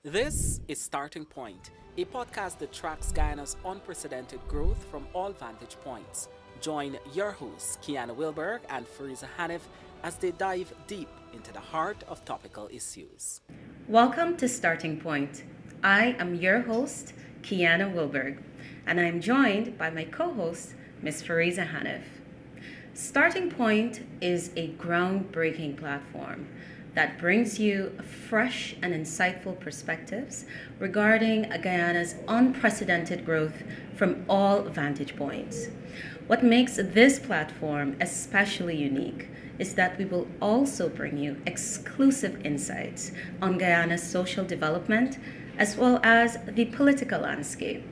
This is Starting Point, a podcast that tracks Guyana's unprecedented growth from all vantage points. Join your hosts, Kiana Wilberg and Fariza Hanif, as they dive deep into the heart of topical issues. Welcome to Starting Point. I am your host, Kiana Wilberg, and I'm joined by my co host, Ms. Fariza Hanif. Starting Point is a groundbreaking platform that brings you fresh and insightful perspectives regarding Guyana's unprecedented growth from all vantage points. What makes this platform especially unique is that we will also bring you exclusive insights on Guyana's social development as well as the political landscape.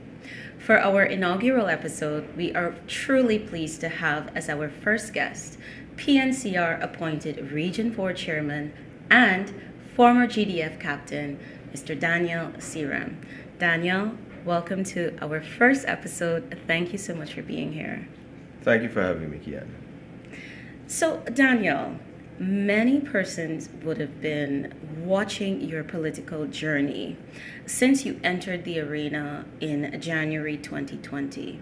For our inaugural episode, we are truly pleased to have as our first guest PNCR appointed Region 4 Chairman and former GDF Captain, Mr. Daniel Seram. Daniel, welcome to our first episode. Thank you so much for being here. Thank you for having me, Kiana. So, Daniel, many persons would have been watching your political journey since you entered the arena in January 2020.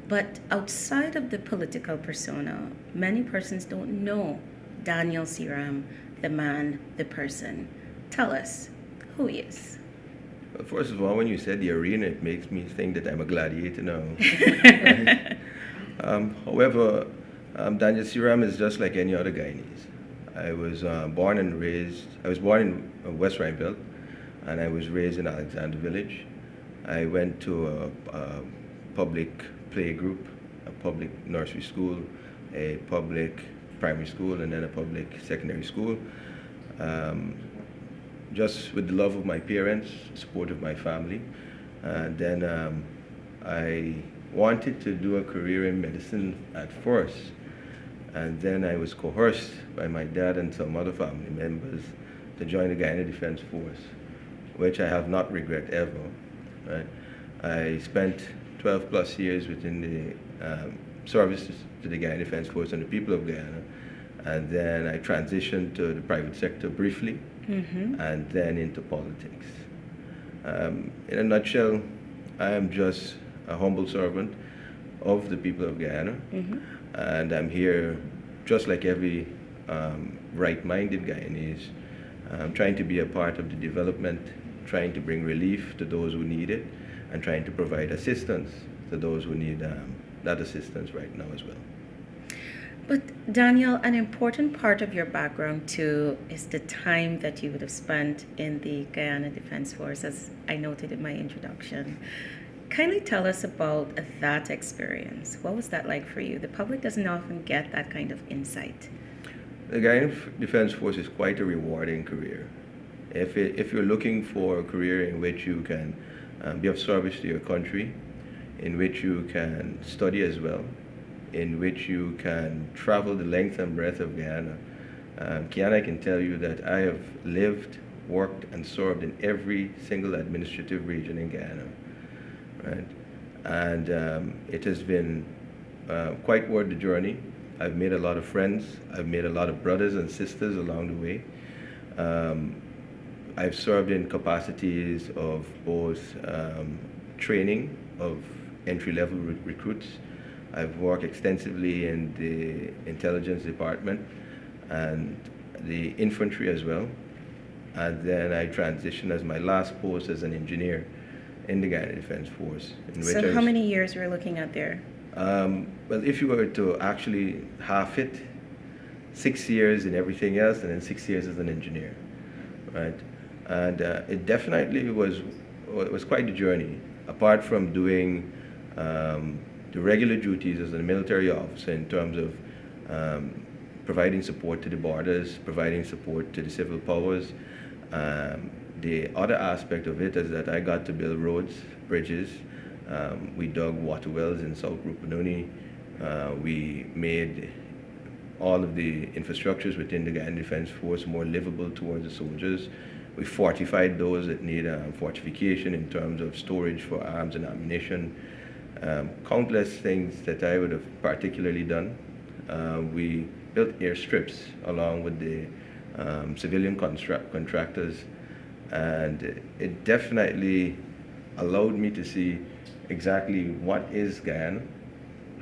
But outside of the political persona, many persons don't know Daniel Seram, the man, the person. Tell us who he is. Well, first of all, when you said the arena, it makes me think that I'm a gladiator now. However, Daniel Seram is just like any other Guyanese. I was born in West Rhinebelt, and I was raised in Alexander Village. I went to a public play group, a public nursery school, a public primary school, and then a public secondary school. Just with the love of my parents, support of my family. And then I wanted to do a career in medicine at first. And then I was coerced by my dad and some other family members to join the Guyana Defense Force, which I have not regret ever. Right? I spent 12 plus years within the service to the Guyana Defense Force and the people of Guyana. And then I transitioned to the private sector briefly, and then into politics. In a nutshell, I am just a humble servant of the people of Guyana, and I'm here just like every right-minded Guyanese, trying to be a part of the development, trying to bring relief to those who need it, and trying to provide assistance to those who need that assistance right now as well. But Daniel, an important part of your background too is the time that you would have spent in the Guyana Defense Force, as I noted in my introduction. Kindly tell us about that experience. What was that like for you? The public doesn't often get that kind of insight. The Guyana Defense Force is quite a rewarding career. If you're looking for a career in which you can be of service to your country, in which you can study as well, in which you can travel the length and breadth of Guyana. Kiana, I can tell you that I have lived, worked, and served in every single administrative region in Guyana, right? And it has been quite worth the journey. I've made a lot of friends. I've made a lot of brothers and sisters along the way. I've served in capacities of both training of entry-level recruits. I've worked extensively in the intelligence department and the infantry as well. And then I transitioned as my last post as an engineer in the Guyana Defense Force. So how many years were we looking at there? Well, if you were to actually half it, 6 years in everything else and then 6 years as an engineer, right? And it definitely was quite a journey. Apart from doing the regular duties as a military officer in terms of providing support to the borders, providing support to the civil powers. The other aspect of it is that I got to build roads, bridges. We dug water wells in South Rupununi. We made all of the infrastructures within the Guyana Defense Force more livable towards the soldiers. We fortified those that need fortification in terms of storage for arms and ammunition. Countless things that I would have particularly done. We built airstrips along with the civilian contractors And it definitely allowed me to see exactly what is Guyana,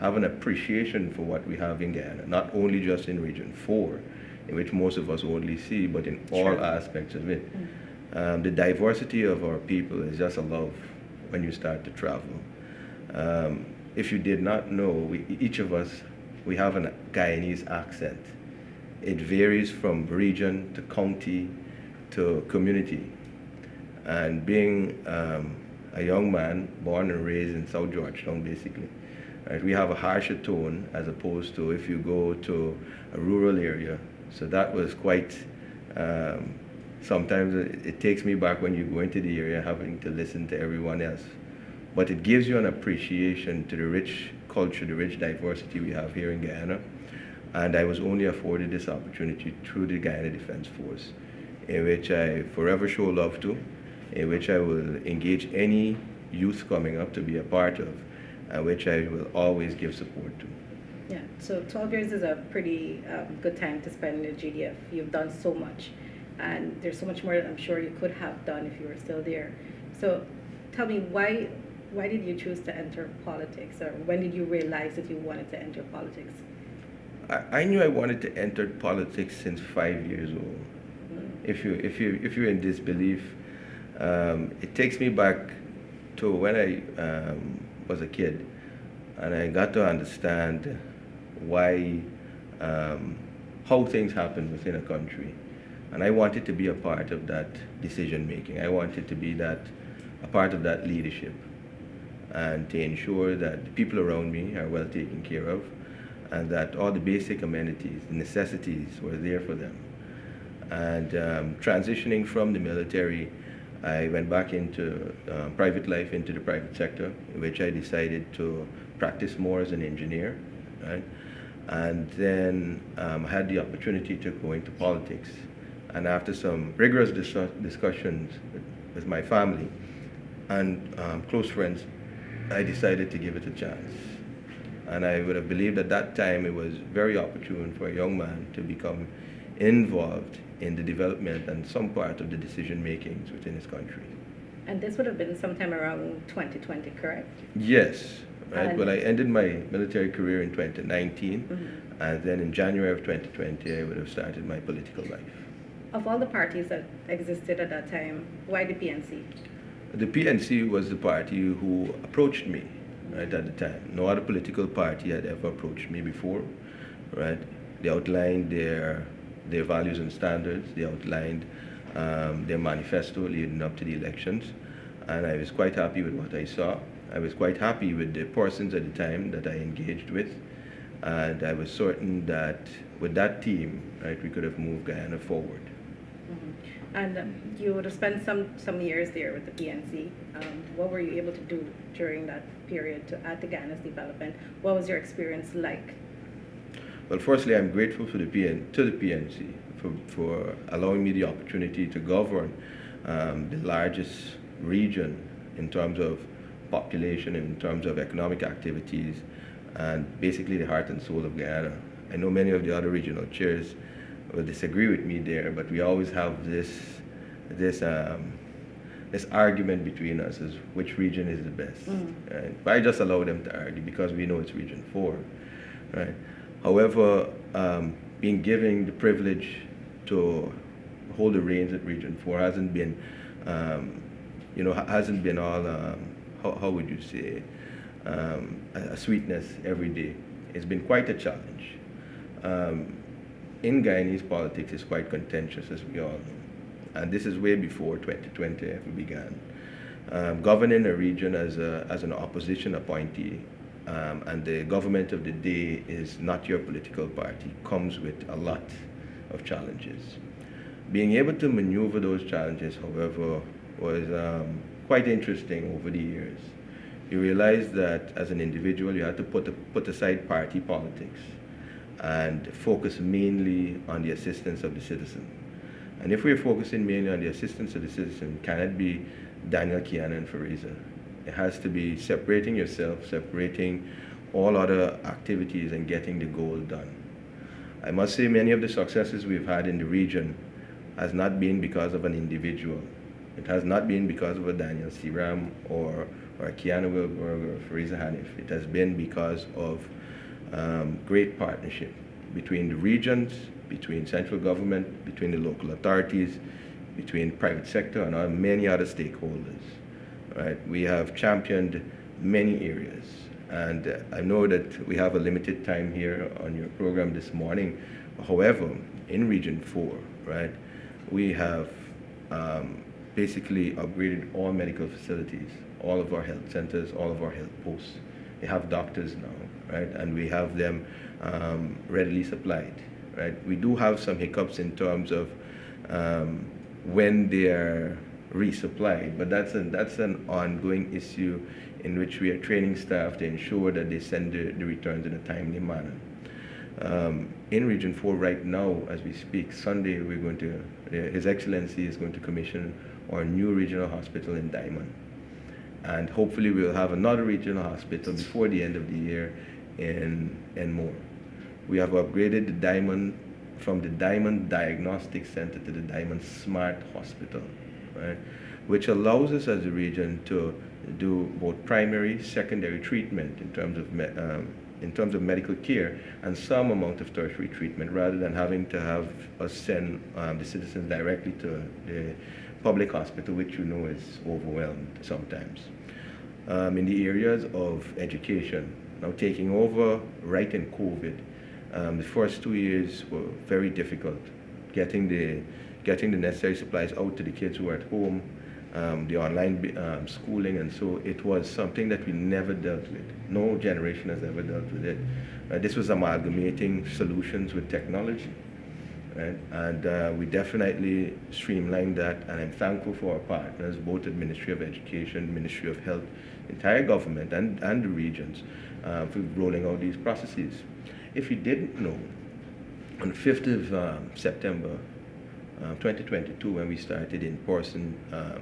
have an appreciation for what we have in Guyana, not only just in Region 4, in which most of us only see, but in all True. aspects of it. The diversity of our people is just a love when you start to travel. If you did not know, each of us, we have a Guyanese accent. It varies from region to county to community. And being a young man born and raised in South Georgetown, basically, right, we have a harsher tone as opposed to if you go to a rural area. So that was quite, sometimes it takes me back when you go into the area having to listen to everyone else. But it gives you an appreciation to the rich culture, the rich diversity we have here in Guyana. And I was only afforded this opportunity through the Guyana Defense Force, in which I forever show love to, in which I will engage any youth coming up to be a part of, and which I will always give support to. Yeah, so 12 years is a pretty good time to spend in the GDF. You've done so much, and there's so much more that I'm sure you could have done if you were still there. So tell me, why did you choose to enter politics, or when did you realize that you wanted to enter politics? I knew I wanted to enter politics since 5 years old. If you're in disbelief, it takes me back to when I was a kid, and I got to understand why, how things happen within a country, and I wanted to be a part of that decision making. I wanted to be a part of that leadership, and to ensure that the people around me are well taken care of, and that all the basic amenities, the necessities were there for them. And transitioning from the military, I went back into private life, into the private sector, in which I decided to practice more as an engineer, right? And then had the opportunity to go into politics. And after some rigorous discussions with my family and close friends, I decided to give it a chance. And I would have believed at that time it was very opportune for a young man to become involved in the development and some part of the decision makings within his country. And this would have been sometime around 2020, correct? Yes, right. And Well, I ended my military career in 2019, and then in January of 2020, I would have started my political life. Of all the parties that existed at that time, why the PNC? The PNC was the party who approached me, right, at the time. No other political party had ever approached me before, right? They outlined their values and standards. They outlined their manifesto leading up to the elections, and I was quite happy with what I saw. I was quite happy with the persons at the time that I engaged with, and I was certain that with that team, right, we could have moved Guyana forward. And you would have spent some years there with the PNC. What were you able to do during that period to add to Guyana's development? What was your experience like? Well, firstly, I'm grateful to the PNC for allowing me the opportunity to govern the largest region in terms of population, in terms of economic activities, and basically the heart and soul of Guyana. I know many of the other regional chairs will disagree with me there, but we always have this argument between us as which region is the best. Right? But I just allow them to argue because we know it's Region 4. Right? However, being given the privilege to hold the reins at Region 4 hasn't been, hasn't been all, how would you say, a sweetness every day. It's been quite a challenge. In Guyanese politics, it's quite contentious, as we all know. And this is way before 2020 ever began. Governing a region as an opposition appointee, and the government of the day is not your political party, comes with a lot of challenges. Being able to maneuver those challenges, however, was quite interesting over the years. You realize that as an individual, you had to put aside party politics and focus mainly on the assistance of the citizen. And if we're focusing mainly on the assistance of the citizen, can it be Daniel, Kiana, and Fariza? It has to be separating yourself, separating all other activities, and getting the goal done. I must say many of the successes we've had in the region has not been because of an individual, It has not been because of a Daniel Searam or a Kiana Wilberg or Fariza Hanif. It has been because of great partnership between the regions, between central government, between the local authorities, between private sector and many other stakeholders. Right? We have championed many areas, and I know that we have a limited time here on your program this morning. However, in Region 4, right, we have basically upgraded all medical facilities, all of our health centers, all of our health posts. They have doctors now, right, and we have them readily supplied, right. We do have some hiccups in terms of when they are resupplied, but that's an ongoing issue in which we are training staff to ensure that they send the returns in a timely manner. In Region 4 right now, as we speak, Sunday, we're going to, His Excellency is going to commission our new regional hospital in Diamond. And hopefully we'll have another regional hospital before the end of the year in Enmore. We have upgraded the Diamond from the Diamond Diagnostic Center to the Diamond Smart Hospital, right? Which allows us as a region to do both primary, secondary treatment in terms of medical care and some amount of tertiary treatment, rather than having to have us send the citizens directly to the public hospital, which you know is overwhelmed sometimes. In the areas of education, now taking over right in COVID, the first 2 years were very difficult, getting the necessary supplies out to the kids who are at home, the online schooling, and so it was something that we never dealt with. No generation has ever dealt with it. This was amalgamating solutions with technology, right? And we definitely streamlined that, and I'm thankful for our partners, both the Ministry of Education, Ministry of Health, entire government, and the regions for rolling out these processes. If you didn't know, on the 5th of September 2022, when we started in-person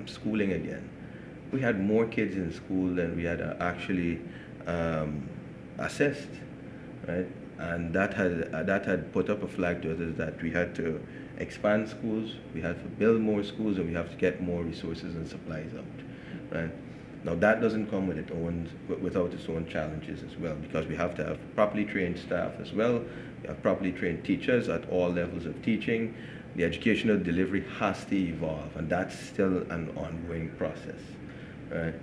schooling again, we had more kids in school than we had actually assessed, right? And that had put up a flag to us that we had to expand schools, we had to build more schools, and we have to get more resources and supplies out, right? Now that doesn't come without its own challenges as well, because we have to have properly trained staff as well, we have properly trained teachers at all levels of teaching. The educational delivery has to evolve, and that's still an ongoing process, right?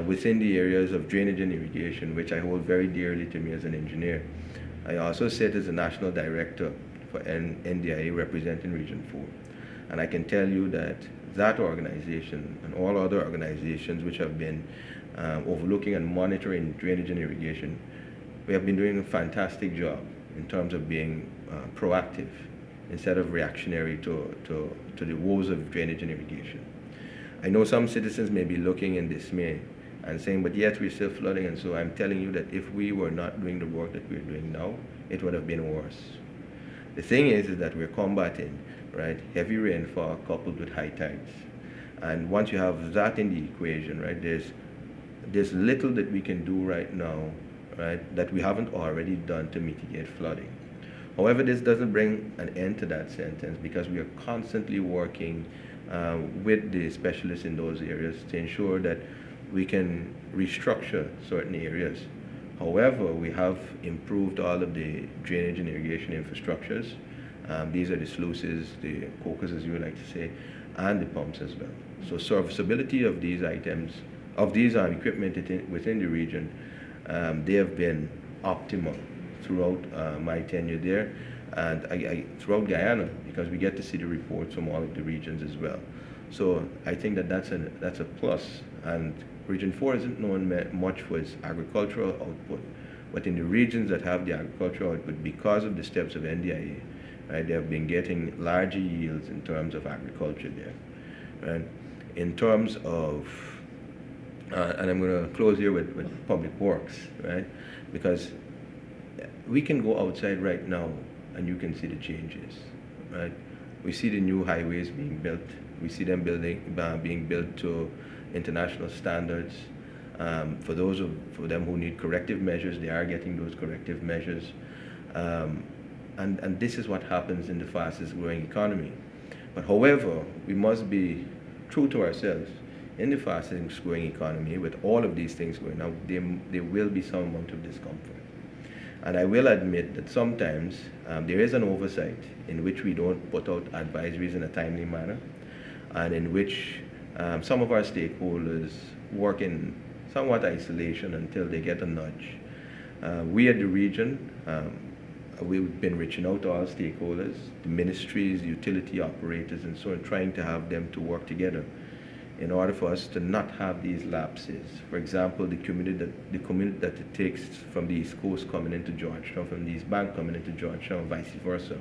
Within the areas of drainage and irrigation, which I hold very dearly to me as an engineer, I also sit as a national director for NDIA representing Region 4. And I can tell you that that organization and all other organizations which have been overlooking and monitoring drainage and irrigation, we have been doing a fantastic job in terms of being proactive instead of reactionary to the woes of drainage and irrigation. I know some citizens may be looking in dismay and saying, but yet we're still flooding, and so I'm telling you that if we were not doing the work that we're doing now, it would have been worse. The thing is that we're combating, right, heavy rainfall coupled with high tides. And once you have that in the equation, right, there's little that we can do right now, right, that we haven't already done to mitigate flooding. However, this doesn't bring an end to that sentence, because we are constantly working with the specialists in those areas to ensure that we can restructure certain areas. However, we have improved all of the drainage and irrigation infrastructures. These are the sluices, the cocos, as you would like to say, and the pumps as well. So serviceability of these items, of these equipment within the region, they have been optimal throughout my tenure there, and throughout Guyana, because we get to see the reports from all of the regions as well. So I think that that's a plus. And Region 4 isn't known much for its agricultural output, but in the regions that have the agricultural output, because of the steps of NDIA, right, they have been getting larger yields in terms of agriculture there. Right? In terms of, and I'm going to close here with public works, right? Because we can go outside right now and you can see the changes, right? We see the new highways being built. We see them being built to international standards. For them who need corrective measures, they are getting those corrective measures. And this is what happens in the fastest growing economy. But however, we must be true to ourselves, in the fastest growing economy, with all of these things going on, there will be some amount of discomfort. And I will admit that sometimes there is an oversight in which we don't put out advisories in a timely manner, and in which some of our stakeholders work in somewhat isolation until they get a nudge. We at the region, we've been reaching out to all stakeholders, the ministries, utility operators, and so on, trying to have them to work together in order for us to not have these lapses. For example, the commute that it takes from the East Coast coming into Georgetown, from the East Bank coming into Georgetown, vice versa.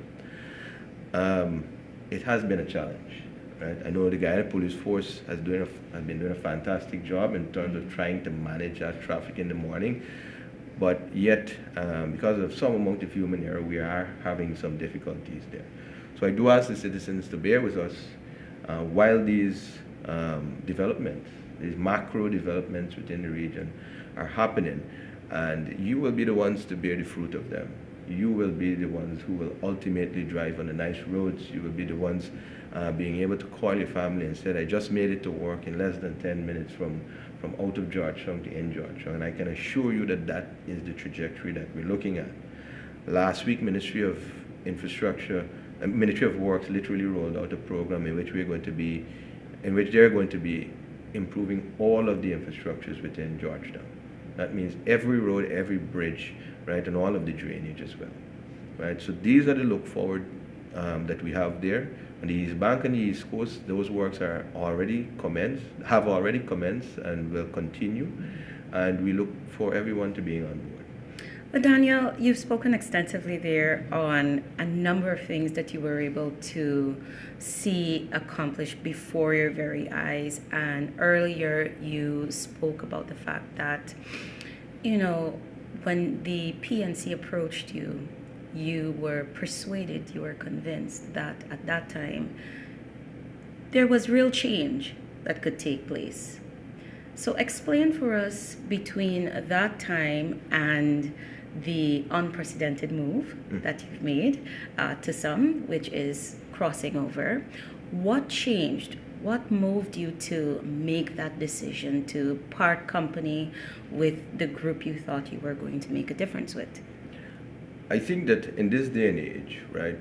It has been a challenge, right? I know the Guyana Police Force has been doing a fantastic job in terms of trying to manage that traffic in the morning, but yet, because of some amount of human error, we are having some difficulties there. So I do ask the citizens to bear with us while these developments, these macro developments within the region are happening, and you will be the ones to bear the fruit of them. You will be the ones who will ultimately drive on the nice roads. You will be the ones being able to call your family and say, I just made it to work in less than 10 minutes from out of Georgetown to in Georgetown. And I can assure you that that is the trajectory that we're looking at. Last week, Ministry of Works literally rolled out a program in which they're going to be improving all of the infrastructures within Georgetown. That means every road, every bridge, right, and all of the drainage as well, right? So these are the look forward that we have there. On the East Bank and the East Coast, those works have already commenced, and will continue, and we look for everyone to be on board. Well, Daniel, you've spoken extensively there on a number of things that you were able to see accomplished before your very eyes. And earlier you spoke about the fact that, when the PNC approached you, you were persuaded, you were convinced that at that time there was real change that could take place. So explain for us between that time and the unprecedented move that you've made to some, which is crossing over. What changed? What moved you to make that decision to part company with the group you thought you were going to make a difference with? I think that in this day and age, right,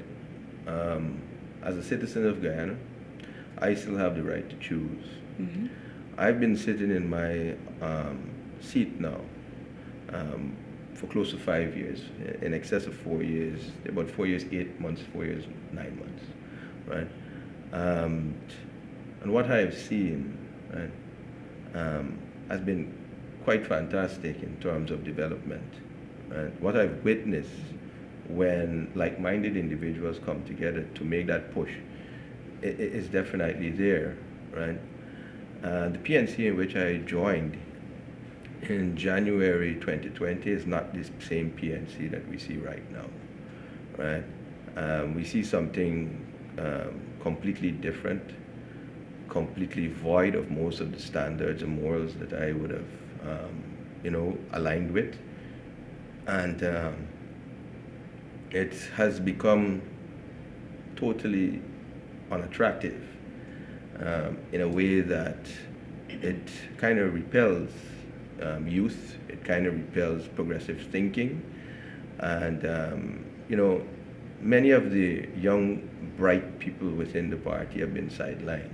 as a citizen of Guyana, I still have the right to choose. Mm-hmm. I've been sitting in my seat now for close to 5 years, in excess of 4 years, about 4 years, 8 months, 4 years, 9 months, right? And what I have seen, right, has been quite fantastic in terms of development. Right? What I've witnessed when like-minded individuals come together to make that push is definitely there, right? The PNC in which I joined in January 2020 is not the same PNC that we see right now, right? We see something completely different, completely void of most of the standards and morals that I would have, aligned with. And it has become totally unattractive in a way that it kind of repels youth, it kind of repels progressive thinking, and many of the young, bright people within the party have been sidelined.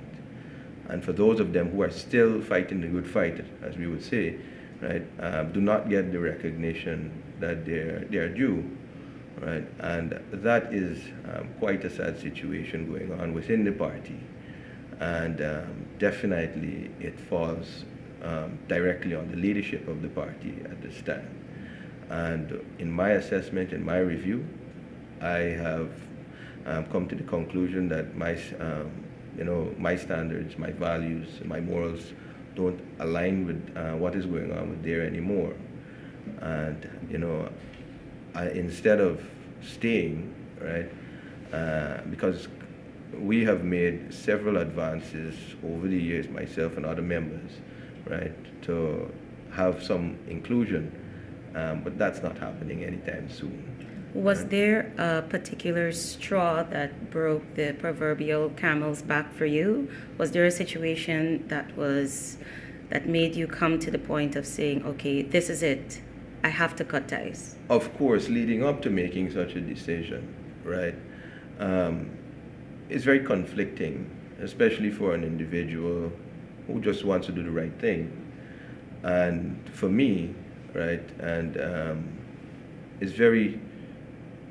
And for those of them who are still fighting the good fight, as we would say, right, do not get the recognition that they are due, right? And that is quite a sad situation going on within the party. And definitely it falls directly on the leadership of the party at this time. And in my assessment, in my review, I have come to the conclusion that my standards, my values, my morals don't align with what is going on with there anymore. And instead of staying, right, because we have made several advances over the years, myself and other members, right, to have some inclusion, but that's not happening anytime soon. Was right? there a particular straw that broke the proverbial camel's back for you? Was there a situation that made you come to the point of saying, okay, this is it. I have to cut ties? Of course, leading up to making such a decision, right, um, is very conflicting, especially for an individual who just wants to do the right thing. And for me, right, and it's very,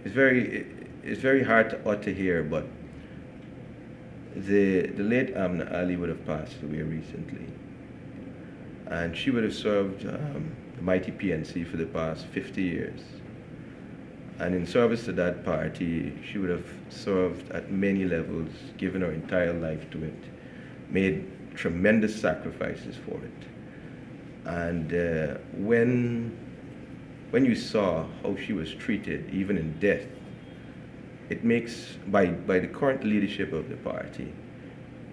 it's very, it's very hard to utter here, but the late Amna Ali would have passed away recently, and she would have served the mighty PNC for the past 50 years. And in service to that party, she would have served at many levels, given her entire life to it, made tremendous sacrifices for it. And when you saw how she was treated, even in death, it makes, by the current leadership of the party,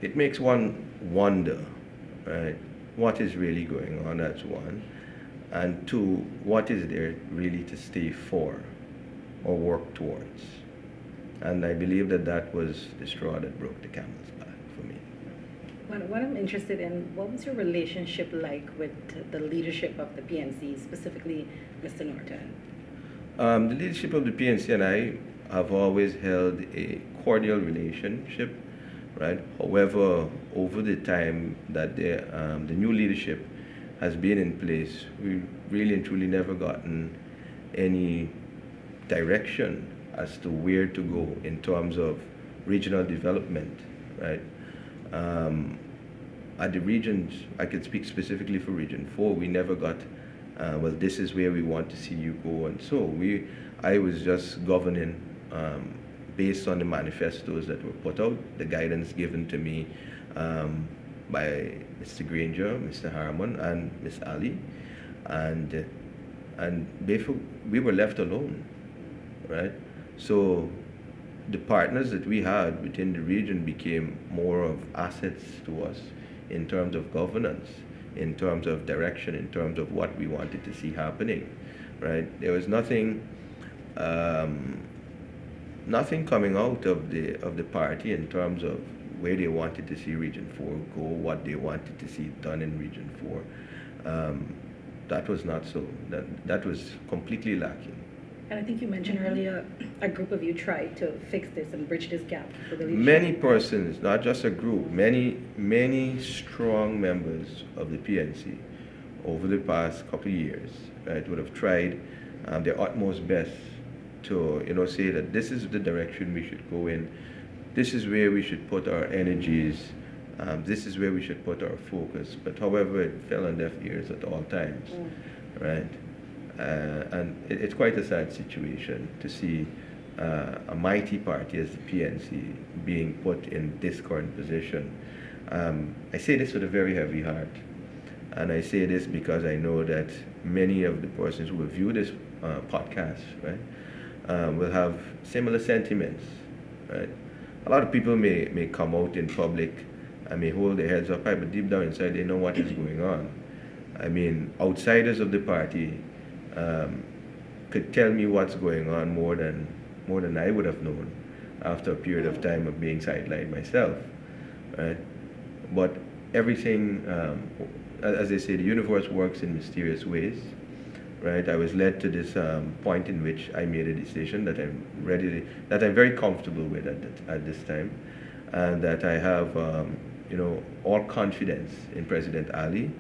it makes one wonder, right, what is really going on, that's one. And two, what is there really to stay for or work towards? And I believe that that was the straw that broke the camel's back for me. What I'm interested in, what was your relationship like with the leadership of the PNC, specifically Mr. Norton? The leadership of the PNC and I have always held a cordial relationship, right? However, over the time that the new leadership has been in place, we really and truly never gotten any direction as to where to go in terms of regional development, right? At the regions, I could speak specifically for Region 4, we never got, well, this is where we want to see you go. And so I was just governing based on the manifestos that were put out, the guidance given to me by Mr. Granger, Mr. Harmon, and Ms. Ali. And therefore, we were left alone, right? So the partners that we had within the region became more of assets to us in terms of governance, in terms of direction, in terms of what we wanted to see happening, right? There was nothing coming out of the party in terms of where they wanted to see Region 4 go, what they wanted to see done in Region 4. That was not so. That was completely lacking. And I think you mentioned earlier a group of you tried to fix this and bridge this gap for the leadership. Many persons, not just a group, many strong members of the PNC over the past couple of years, right, would have tried their utmost best to, say that this is the direction we should go in, this is where we should put our energies, this is where we should put our focus. But however, it fell on deaf ears at all times, right? And it's quite a sad situation to see a mighty party as the PNC being put in this current position. I say this with a very heavy heart, and I say this because I know that many of the persons who will view this podcast, right, will have similar sentiments, right? A lot of people may come out in public and may hold their heads up high, but deep down inside they know what is going on. I mean, outsiders of the party could tell me what's going on more than I would have known after a period of time of being sidelined myself, right? But everything, as they say, the universe works in mysterious ways, right? I was led to this point in which I made a decision that I'm very comfortable with at this time, and that I have, all confidence in President Ali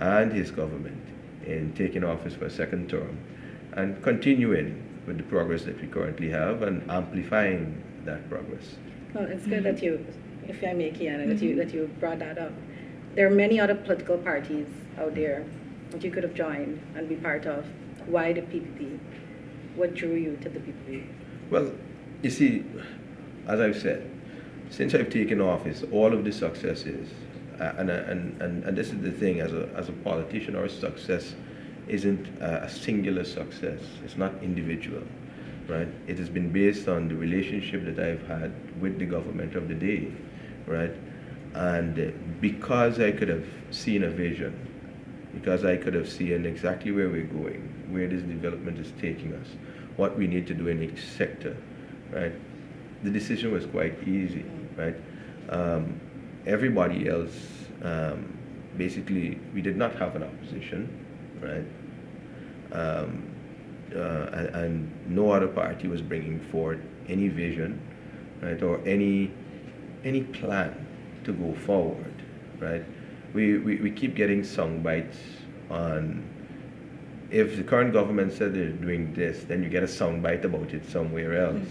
and his government in taking office for a second term and continuing with the progress that we currently have and amplifying that progress. Well, it's good that you, if I may, Kiana, that you brought that up. There are many other political parties out there that you could have joined and be part of. Why the PPP? What drew you to the PPP? Well, you see, as I've said, since I've taken office, all of the successes, and this is the thing, as a politician, our success isn't a singular success. It's not individual, right? It has been based on the relationship that I've had with the government of the day, right? And because I could have seen a vision, because I could have seen exactly where we're going, where this development is taking us, what we need to do in each sector, right? The decision was quite easy, right? Everybody else, basically, we did not have an opposition, right? And no other party was bringing forward any vision, right, or any plan to go forward, right? We keep getting sound bites on, if the current government said they're doing this, then you get a sound bite about it somewhere else,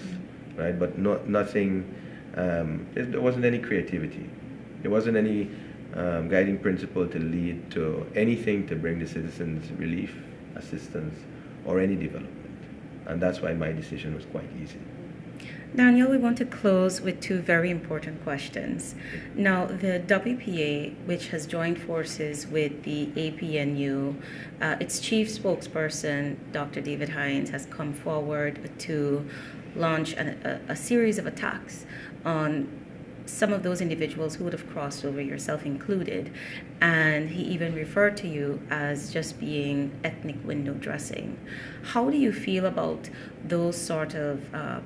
right? But nothing, there wasn't any creativity. There wasn't any guiding principle to lead to anything to bring the citizens relief, assistance, or any development. And that's why my decision was quite easy. Daniel, we want to close with two very important questions. Now, the WPA, which has joined forces with the APNU, its chief spokesperson, Dr. David Hines, has come forward to launch a series of attacks on some of those individuals who would have crossed over, yourself included, and he even referred to you as just being ethnic window dressing. How do you feel about those sort of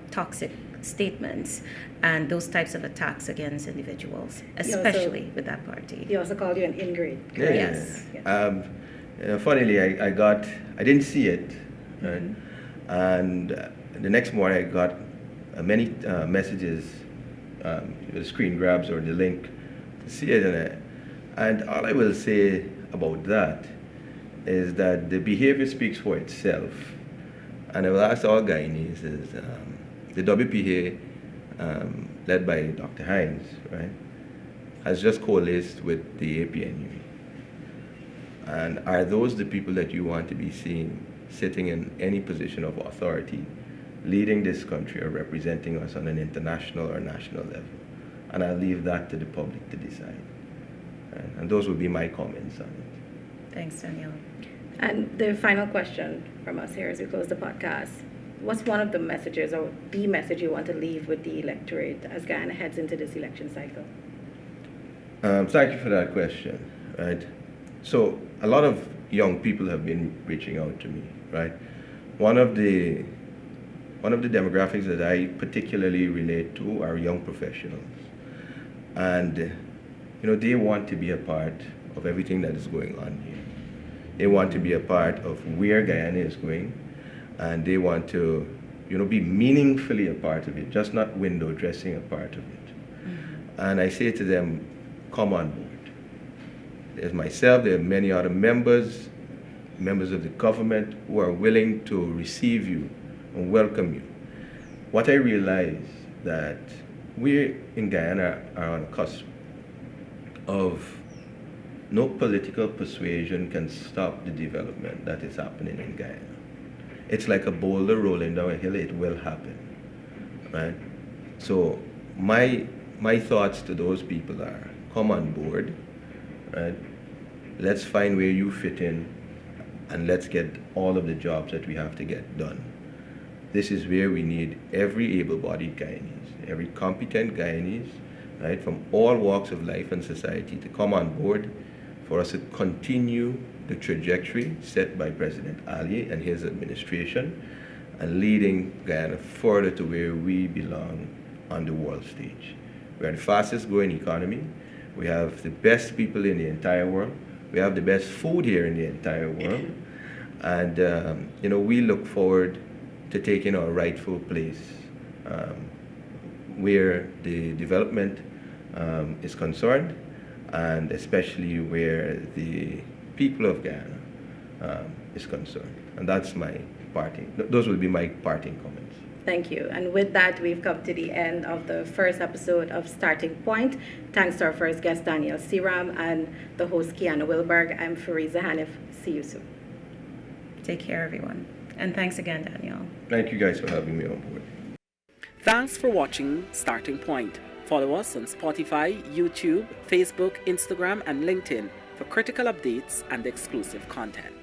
toxic statements and those types of attacks against individuals, especially with that party? He also called you an ingrate. Yeah. Yes. Funnily, I didn't see it, right? And the next morning I got many messages, the screen grabs or the link to see it. And all I will say about that is that the behavior speaks for itself. And I will ask all Guyanese is, the WPA, led by Dr. Hines, right, has just coalesced with the APNU. And are those the people that you want to be seeing sitting in any position of authority, leading this country or representing us on an international or national level? And I'll leave that to the public to decide. And those will be my comments on it. Thanks, Daniel. And the final question from us here as we close the podcast. What's one of the messages or the message you want to leave with the electorate as Guyana heads into this election cycle? Thank you for that question. Right. So a lot of young people have been reaching out to me. Right. One of the demographics that I particularly relate to are young professionals, and they want to be a part of everything that is going on here. They want to be a part of where Guyana is going, and they want to, be meaningfully a part of it, just not window dressing a part of it. And I say to them, come on board. There's myself, there are many other members of the government who are willing to receive you and welcome you. What I realize that we in Guyana are on a cusp of no political persuasion can stop the development that is happening in Guyana. It's like a boulder rolling down a hill, it will happen, right? So my thoughts to those people are, come on board, right? Let's find where you fit in, and let's get all of the jobs that we have to get done. This is where we need every able-bodied Guyanese, every competent Guyanese, right, from all walks of life and society to come on board for us to continue the trajectory set by President Ali and his administration and leading Guyana further to where we belong on the world stage. We are the fastest growing economy. We have the best people in the entire world. We have the best food here in the entire world. And, we look forward to taking our rightful place where the development is concerned, and especially where the people of Guyana is concerned. And that's my those will be my parting comments. Thank you. And with that, we've come to the end of the first episode of Starting Point. Thanks to our first guest, Daniel Seram, and the host, Kiana Wilberg. I'm Fariza Hanif. See you soon. Take care, everyone. And thanks again, Daniel. Thank you guys for having me on board. Thanks for watching Starting Point. Follow us on Spotify, YouTube, Facebook, Instagram, and LinkedIn for critical updates and exclusive content.